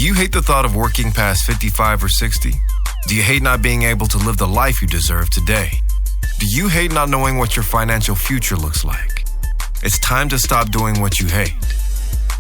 Do you hate the thought of working past 55 or 60? Do you hate not being able to live the life you deserve today? Do you hate not knowing what your financial future looks like? It's time to stop doing what you hate.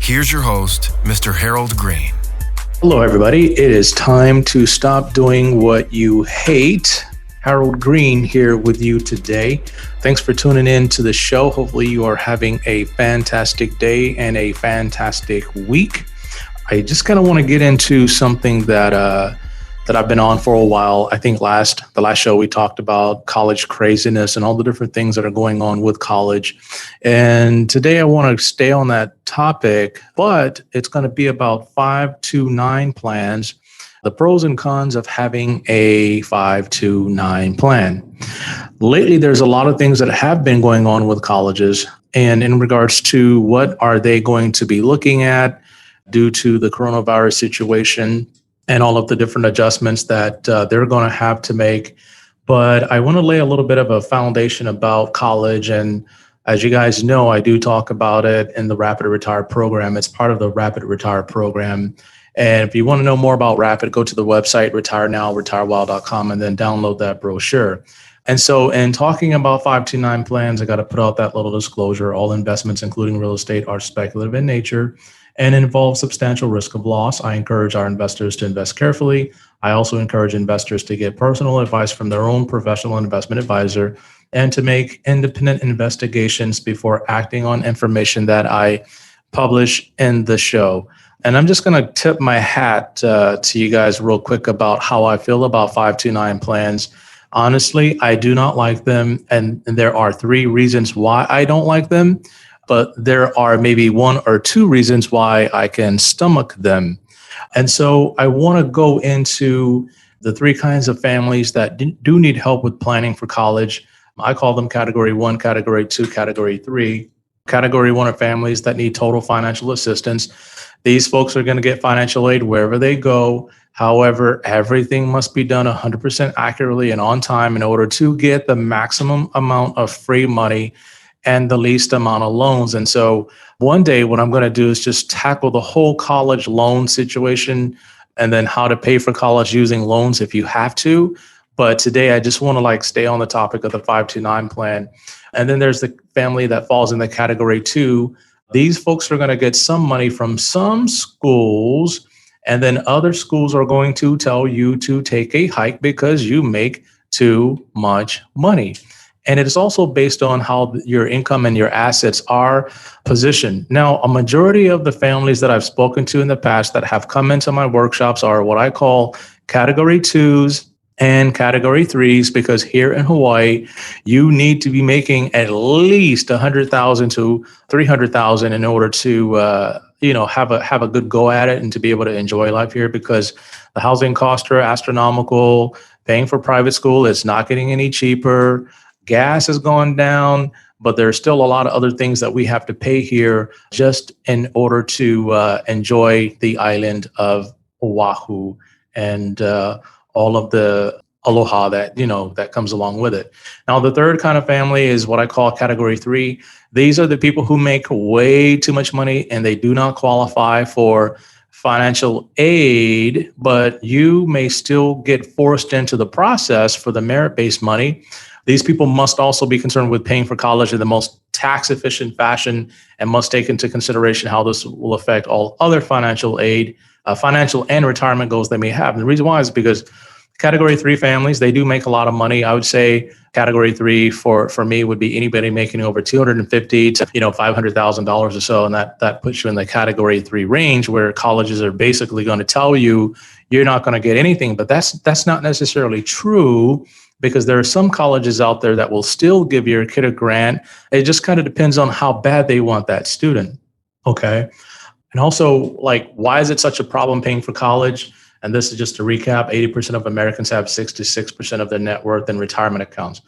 Here's your host, Mr. Harold Green. Hello, everybody. It is time to stop doing what you hate. Harold Green here with you today. Thanks for tuning in to the show. Hopefully you are having a fantastic day and a fantastic week. I just kind of want to get into something that I've been on for a while. I think the last show we talked about college craziness and all the different things that are going on with college. And today I want to stay on that topic, but it's going to be about 529 plans, the pros and cons of having a 529 plan. Lately, there's a lot of things that have been going on with colleges, and in regards to what are they going to be looking at due to the coronavirus situation and all of the different adjustments that they're going to have to make. But I want to lay a little bit of a foundation about college. And as you guys know, I do talk about it in the Rapid Retire program. It's part of the Rapid Retire program. And if you want to know more about Rapid, go to the website, retirenow.retirewild.com, and then download that brochure. And so in talking about 529 plans, I got to put out that little disclosure. All investments, including real estate, are speculative in nature and involve substantial risk of loss. I encourage our investors to invest carefully. I also encourage investors to get personal advice from their own professional investment advisor and to make independent investigations before acting on information that I publish in the show. And I'm just going to tip my hat to you guys real quick about how I feel about 529 plans. Honestly, I do not like them. And there are three reasons why I don't like them. But there are maybe one or two reasons why I can stomach them. And so I want to go into the three kinds of families that do need help with planning for college. I call them category 1, category 2, category 3. Category 1 are families that need total financial assistance. These folks are going to get financial aid wherever they go. However, everything must be done 100% accurately and on time in order to get the maximum amount of free money and the least amount of loans. And so one day what I'm going to do is just tackle the whole college loan situation and then how to pay for college using loans if you have to. But today I just want to stay on the topic of the 529 plan. And then there's the family that falls in the category 2. These folks are going to get some money from some schools, and then other schools are going to tell you to take a hike because you make too much money. And it is also based on how your income and your assets are positioned. Now, a majority of the families that I've spoken to in the past that have come into my workshops are what I call category 2s and category 3s, because here in Hawaii, you need to be making at least $100,000 to $300,000 in order to have a good go at it and to be able to enjoy life here, because the housing costs are astronomical. Paying for private school is not getting any cheaper. Gas has gone down, but there's still a lot of other things that we have to pay here just in order to enjoy the island of Oahu and all of the aloha that comes along with it. Now, the third kind of family is what I call category 3. These are the people who make way too much money and they do not qualify for financial aid, but you may still get forced into the process for the merit-based money. These people must also be concerned with paying for college in the most tax-efficient fashion and must take into consideration how this will affect all other financial aid, financial and retirement goals they may have. And the reason why is because category 3 families, they do make a lot of money. I would say category 3 for me would be anybody making over $250,000 to $500,000 or so, and that puts you in the category 3 range where colleges are basically going to tell you you're not going to get anything. But that's not necessarily true, because there are some colleges out there that will still give your kid a grant. It just kind of depends on how bad they want that student. Okay. And also, why is it such a problem paying for college? And this is just to recap, 80% of Americans have 66% of their net worth in retirement accounts.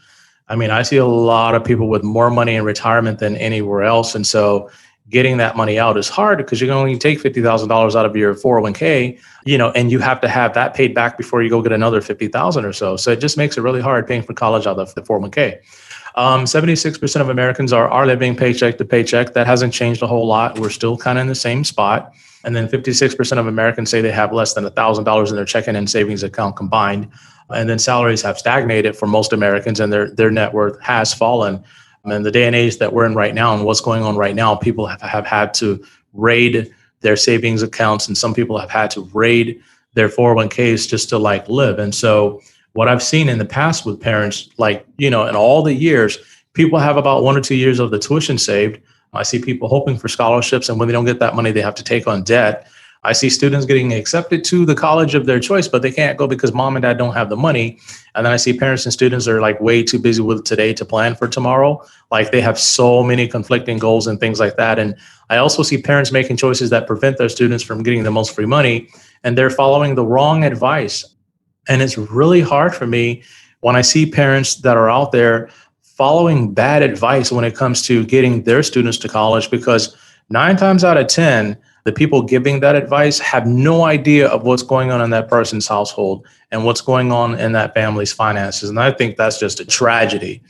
I mean, I see a lot of people with more money in retirement than anywhere else. And so getting that money out is hard because you can only take $50,000 out of your 401k, and you have to have that paid back before you go get another 50,000 or so. So it just makes it really hard paying for college out of the 401k. 76% of Americans are living paycheck to paycheck. That hasn't changed a whole lot. We're still kind of in the same spot. And then 56% of Americans say they have less than $1,000 in their checking and savings account combined. And then salaries have stagnated for most Americans, and their net worth has fallen. And the day and age that we're in right now and what's going on right now, people have had to raid their savings accounts, and some people have had to raid their 401ks just to like live. And so what I've seen in the past with parents, like, in all the years, people have about 1 or 2 years of the tuition saved. I see people hoping for scholarships, and when they don't get that money, they have to take on debt. I see students getting accepted to the college of their choice, but they can't go because mom and dad don't have the money. And then I see parents and students are like way too busy with today to plan for tomorrow. Like they have so many conflicting goals and things like that. And I also see parents making choices that prevent their students from getting the most free money, and they're following the wrong advice. And it's really hard for me when I see parents that are out there following bad advice when it comes to getting their students to college, because 9 times out of 10, the people giving that advice have no idea of what's going on in that person's household and what's going on in that family's finances. And I think that's just a tragedy.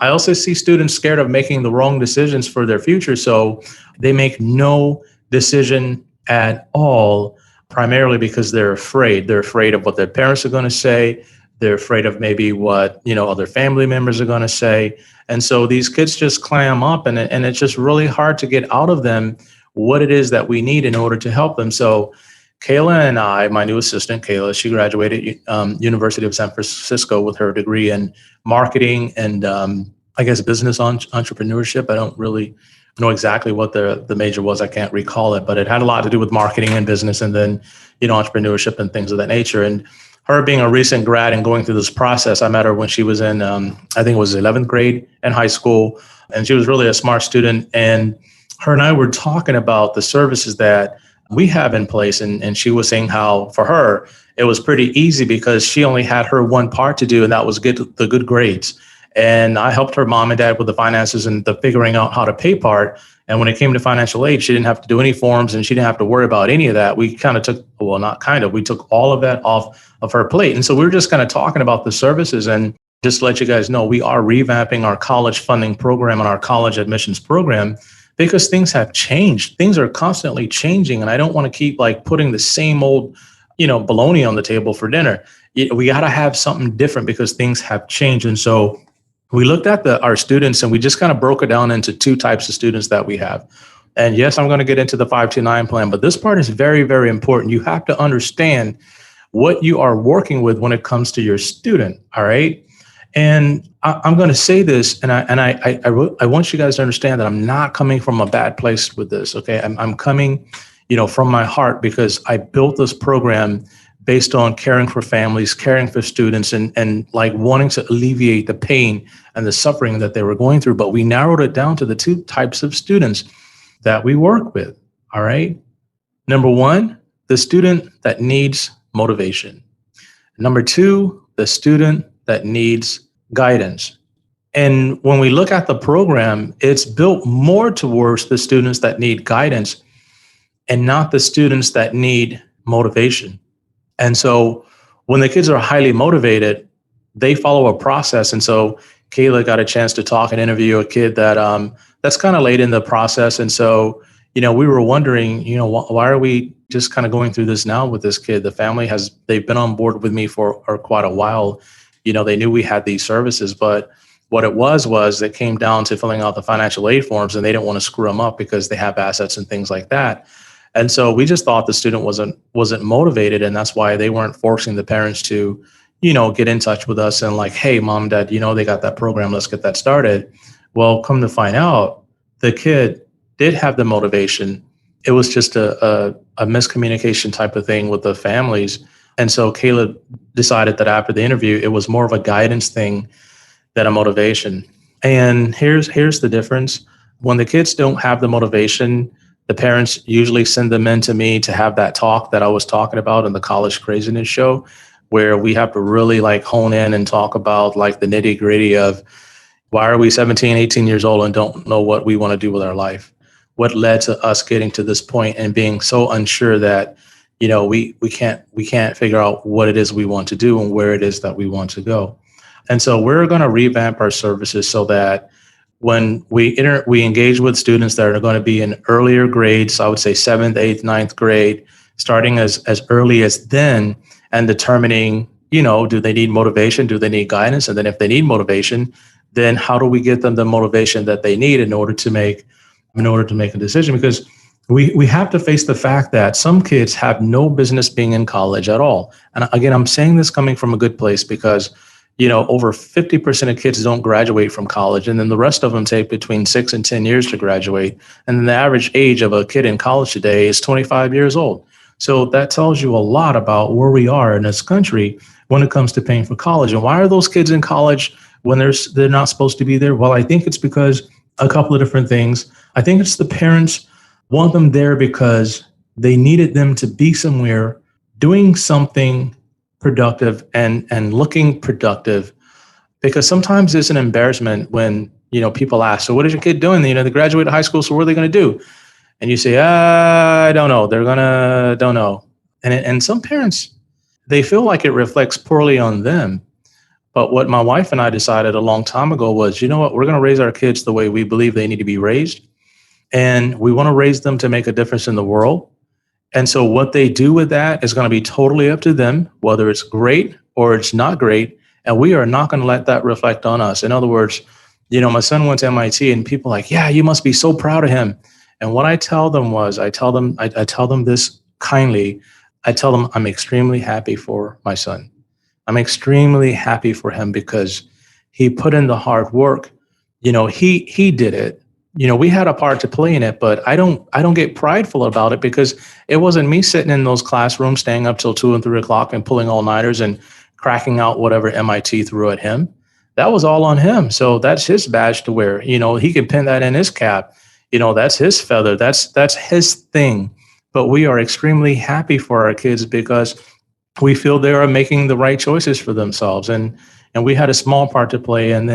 I also see students scared of making the wrong decisions for their future. So they make no decision at all, primarily because they're afraid. They're afraid of what their parents are going to say. They're afraid of maybe what, other family members are going to say. And so these kids just clam up, and it's just really hard to get out of them what it is that we need in order to help them. So Kayla and I, my new assistant, Kayla, she graduated University of San Francisco with her degree in marketing and I guess business entrepreneurship. I don't really know exactly what the major was. I can't recall it, but it had a lot to do with marketing and business, and then, entrepreneurship and things of that nature. And her being a recent grad and going through this process, I met her when she was in, I think it was 11th grade in high school. And she was really a smart student. And her and I were talking about the services that we have in place. And she was saying how for her, it was pretty easy because she only had her one part to do, and that was get the good grades. And I helped her mom and dad with the finances and the figuring out how to pay part. And when it came to financial aid, she didn't have to do any forms and she didn't have to worry about any of that. We kind of took, well, not kind of, we took all of that off of her plate. And so we were just kind of talking about the services. And just to let you guys know, we are revamping our college funding program and our college admissions program because things have changed. Things are constantly changing. And I don't want to keep like putting the same old, bologna on the table for dinner. We got to have something different because things have changed. And so we looked at our students and we just kind of broke it down into 2 types of students that we have. And yes, I'm going to get into the 529 plan, but this part is very, very important. You have to understand what you are working with when it comes to your student. All right. And I'm going to say this, and I want you guys to understand that I'm not coming from a bad place with this. Okay. I'm coming, from my heart, because I built this program based on caring for families, caring for students, and like wanting to alleviate the pain and the suffering that they were going through. But we narrowed it down to the 2 types of students that we work with. All right. Number 1, the student that needs motivation. Number 2, the student that needs guidance. And when we look at the program, it's built more towards the students that need guidance and not the students that need motivation. And so when the kids are highly motivated, they follow a process. And so Kayla got a chance to talk and interview a kid that's kind of late in the process. And so, we were wondering, why are we just kind of going through this now with this kid? The family they've been on board with me for quite a while. They knew we had these services, but what it was it came down to filling out the financial aid forms, and they didn't want to screw them up because they have assets and things like that. And so we just thought the student wasn't motivated, and that's why they weren't forcing the parents to, get in touch with us and like, hey, mom, dad, they got that program, let's get that started. Well, come to find out, the kid did have the motivation. It was just a miscommunication type of thing with the families. And so Caleb decided that after the interview, it was more of a guidance thing than a motivation. And here's the difference. When the kids don't have the motivation, the parents usually send them in to me to have that talk that I was talking about in the College Craziness show, where we have to really like hone in and talk about like the nitty gritty of why are we 17, 18 years old and don't know what we want to do with our life? What led to us getting to this point and being so unsure that, we can't figure out what it is we want to do and where it is that we want to go. And so we're going to revamp our services so that when we engage with students that are going to be in earlier grades, I would say seventh, eighth, ninth grade, starting as early as then, and determining, do they need motivation? Do they need guidance? And then if they need motivation, then how do we get them the motivation that they need in order to make a decision? Because we have to face the fact that some kids have no business being in college at all. And again, I'm saying this coming from a good place because, over 50% of kids don't graduate from college. And then the rest of them take between 6 and 10 years to graduate. And then the average age of a kid in college today is 25 years old. So that tells you a lot about where we are in this country when it comes to paying for college. And why are those kids in college when they're not supposed to be there? Well, I think it's because a couple of different things. I think it's the parents want them there because they needed them to be somewhere doing something productive and looking productive, because sometimes it's an embarrassment when, people ask, so what is your kid doing? They graduated high school, so what are they going to do? And you say, I don't know. Don't know. And some parents, they feel like it reflects poorly on them. But what my wife and I decided a long time ago was, what, we're going to raise our kids the way we believe they need to be raised. And we want to raise them to make a difference in the world. And so what they do with that is going to be totally up to them, whether it's great or it's not great. And we are not going to let that reflect on us. In other words, my son went to MIT and people are like, yeah, you must be so proud of him. And what I tell them was, I tell them this kindly. I tell them I'm extremely happy for my son. I'm extremely happy for him because he put in the hard work. He did it. We had a part to play in it, but I don't get prideful about it because it wasn't me sitting in those classrooms, staying up till 2 and 3 o'clock and pulling all-nighters and cracking out whatever MIT threw at him. That was all on him. So that's his badge to wear. He can pin that in his cap. That's his feather. That's his thing. But we are extremely happy for our kids because we feel they are making the right choices for themselves. And we had a small part to play. And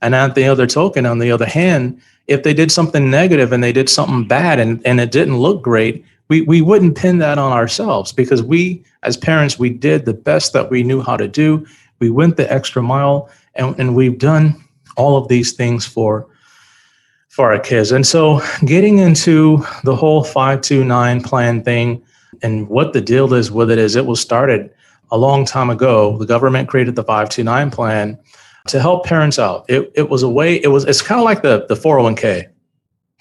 at the other token, on the other hand, if they did something negative and they did something bad and it didn't look great, we wouldn't pin that on ourselves because we, as parents, we did the best that we knew how to do. We went the extra mile and we've done all of these things for our kids. And so getting into the whole 529 plan thing and what the deal is with it was started a long time ago. The government created the 529 plan to help parents out. It's kind of like the 401k.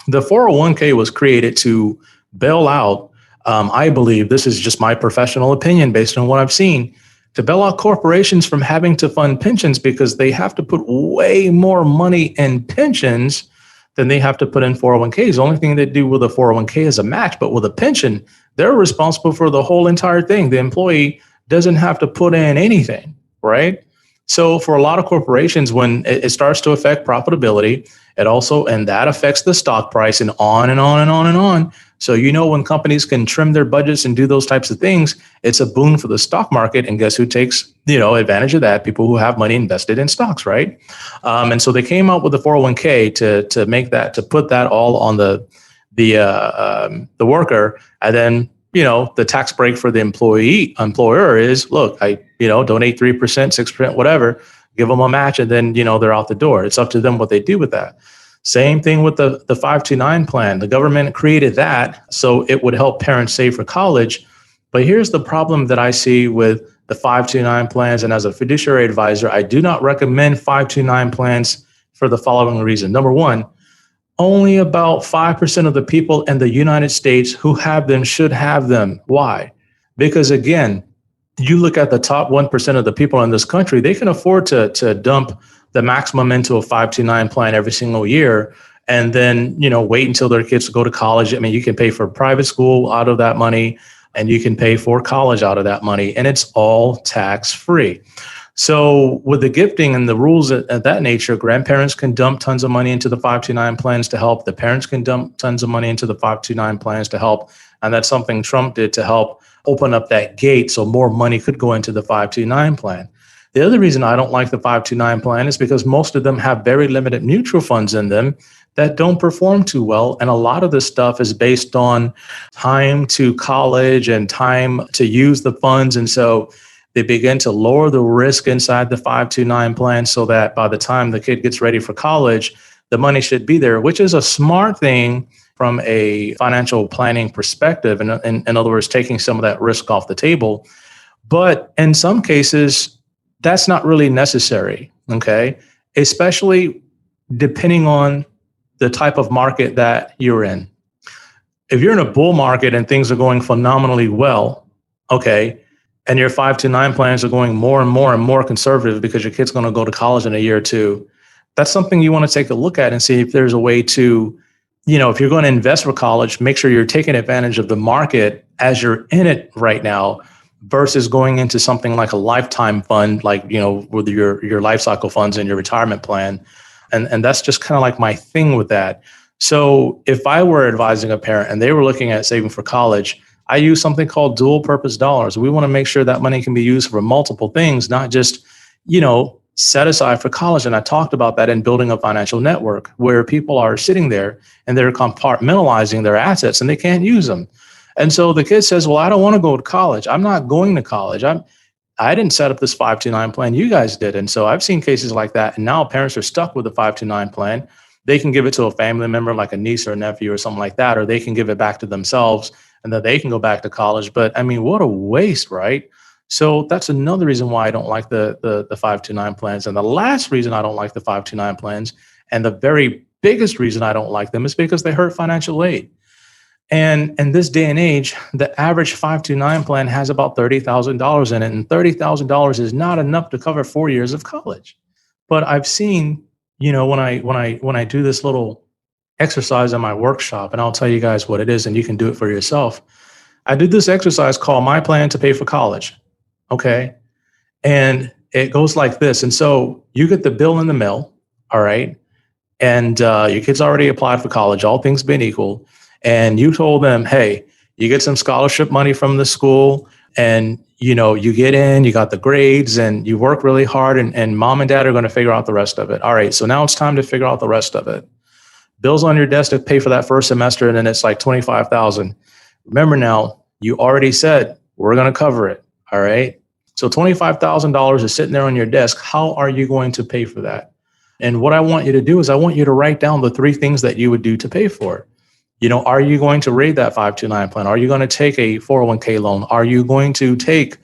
The 401k was created to bail out, I believe, this is just my professional opinion based on what I've seen, to bail out corporations from having to fund pensions because they have to put way more money in pensions than they have to put in 401ks. The only thing they do with a 401k is a match, but with a pension, they're responsible for the whole entire thing. The employee doesn't have to put in anything, right? So for a lot of corporations, when it starts to affect profitability, and that affects the stock price and on and on and on and on. So, when companies can trim their budgets and do those types of things, it's a boon for the stock market. And guess who takes, advantage of that? People who have money invested in stocks, right? And so they came out with the 401k to put that all on the worker. And then, the tax break for the employer is, look, I donate 3%, 6%, whatever, give them a match, and then, they're out the door. It's up to them what they do with that. Same thing with the 529 plan. The government created that so it would help parents save for college. But here's the problem that I see with the 529 plans. And as a fiduciary advisor, I do not recommend 529 plans for the following reason. Number one, only about 5% of the people in the United States who have them should have them. Why? Because again, you look at the top 1% of the people in this country, they can afford to dump the maximum into a 529 plan every single year and then, wait until their kids go to college. I mean, you can pay for private school out of that money and you can pay for college out of that money, and it's all tax free. So with the gifting and the rules of that nature, grandparents can dump tons of money into the 529 plans to help. The parents can dump tons of money into the 529 plans to help. And that's something Trump did to help open up that gate so more money could go into the 529 plan. The other reason I don't like the 529 plan is because most of them have very limited mutual funds in them that don't perform too well. And a lot of this stuff is based on time to college and time to use the funds. And so they begin to lower the risk inside the 529 plan so that by the time the kid gets ready for college, the money should be there, which is a smart thing from a financial planning perspective. In other words, taking some of that risk off the table. But in some cases, that's not really necessary, okay? Especially depending on the type of market that you're in. If you're in a bull market and things are going phenomenally well, okay, and your 529 plans are going more and more and more conservative because your kid's going to go to college in a year or two, that's something you want to take a look at and see if there's a way to, if you're going to invest for college, make sure you're taking advantage of the market as you're in it right now versus going into something like a lifetime fund, like, with your life cycle funds and your retirement plan. And that's just kind of like my thing with that. So if I were advising a parent and they were looking at saving for college, I use something called dual purpose dollars. We want to make sure that money can be used for multiple things, not just, set aside for college. And I talked about that in building a financial network where people are sitting there and they're compartmentalizing their assets and they can't use them. And so the kid says, well, I don't want to go to college. I'm not going to college. I didn't set up this 529 plan. You guys did. And so I've seen cases like that. And now parents are stuck with the 529 plan. They can give it to a family member like a niece or a nephew or something like that, or they can give it back to themselves and then they can go back to college. But I mean, what a waste, right? So that's another reason why I don't like the 529 plans. And the last reason I don't like the 529 plans, and the very biggest reason I don't like them, is because they hurt financial aid. And in this day and age, the average 529 plan has about $30,000 in it, and $30,000 is not enough to cover 4 years of college. But I've seen, when I do this little exercise in my workshop, and I'll tell you guys what it is, and you can do it for yourself. I did this exercise called My Plan to Pay for College. Okay. And it goes like this. And so you get the bill in the mail. All right. And your kid's already applied for college, all things being equal. And you told them, hey, you get some scholarship money from the school and, you get in, you got the grades and you work really hard and mom and dad are going to figure out the rest of it. All right. So now it's time to figure out the rest of it. Bills on your desk to pay for that first semester. And then it's like $25,000. Remember now, you already said we're going to cover it. All right. So $25,000 is sitting there on your desk. How are you going to pay for that? And what I want you to do is I want you to write down the 3 things that you would do to pay for it. Are you going to raid that 529 plan? Are you going to take a 401k loan? Are you going to take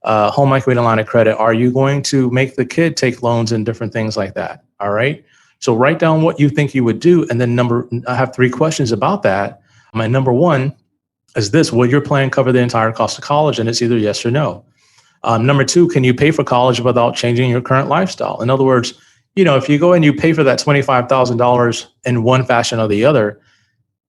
a home equity line of credit? Are you going to make the kid take loans and different things like that? All right. So write down what you think you would do. And then I have 3 questions about that. My number 1 is this: will your plan cover the entire cost of college? And it's either yes or no. Number 2, can you pay for college without changing your current lifestyle? In other words, if you go and you pay for that $25,000 in one fashion or the other,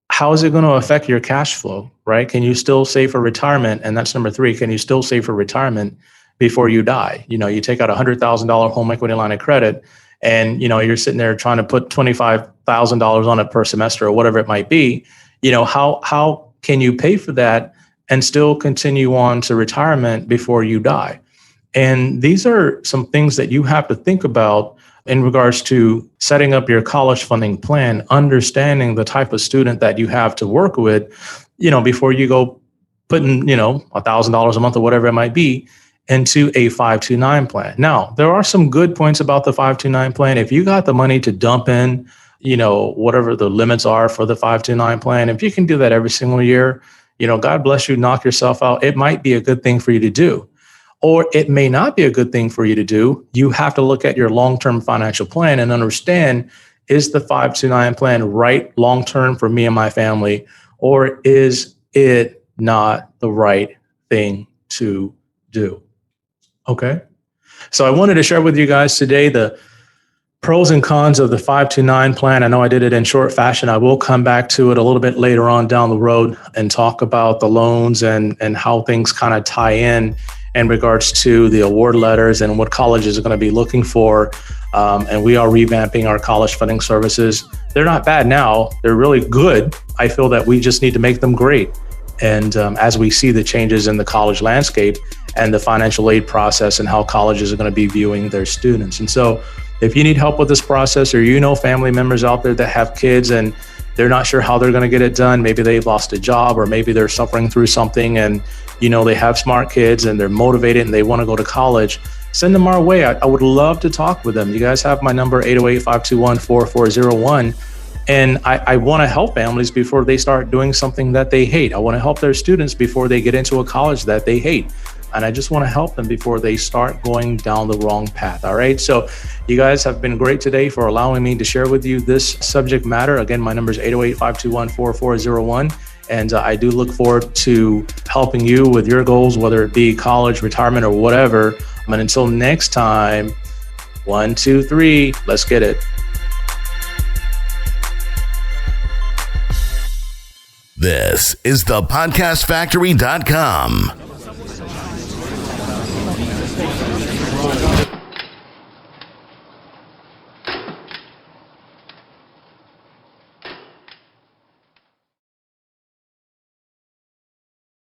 how is it going to affect your cash flow, right? Can you still save for retirement? And that's number 3. Can you still save for retirement before you die? You take out a $100,000 home equity line of credit and, you're sitting there trying to put $25,000 on it per semester or whatever it might be. How can you pay for that and still continue on to retirement before you die? And these are some things that you have to think about in regards to setting up your college funding plan, understanding the type of student that you have to work with, before you go putting, $1,000 a month or whatever it might be into a 529 plan. Now, there are some good points about the 529 plan. If you got the money to dump in, whatever the limits are for the 529 plan, if you can do that every single year, God bless you, knock yourself out. It might be a good thing for you to do, or it may not be a good thing for you to do. You have to look at your long-term financial plan and understand, is the 529 plan right long-term for me and my family, or is it not the right thing to do? Okay. So I wanted to share with you guys today the pros and cons of the 529 plan. I know I did it in short fashion. I will come back to it a little bit later on down the road and talk about the loans and how things kind of tie in regards to the award letters and what colleges are going to be looking for. And we are revamping our college funding services. They're not bad now. They're really good. I feel that we just need to make them great. And as we see the changes in the college landscape and the financial aid process and how colleges are going to be viewing their students. And so if you need help with this process, or family members out there that have kids and they're not sure how they're going to get it done, maybe they've lost a job or maybe they're suffering through something and they have smart kids and they're motivated and they want to go to college, send them our way. I would love to talk with them. You guys have my number, 808-521-4401. And I want to help families before they start doing something that they hate. I want to help their students before they get into a college that they hate. And I just want to help them before they start going down the wrong path. All right. So you guys have been great today for allowing me to share with you this subject matter. Again, my number is 808-521-4401. And I do look forward to helping you with your goals, whether it be college, retirement, or whatever. And until next time, 1, 2, 3, let's get it. This is thepodcastfactory.com.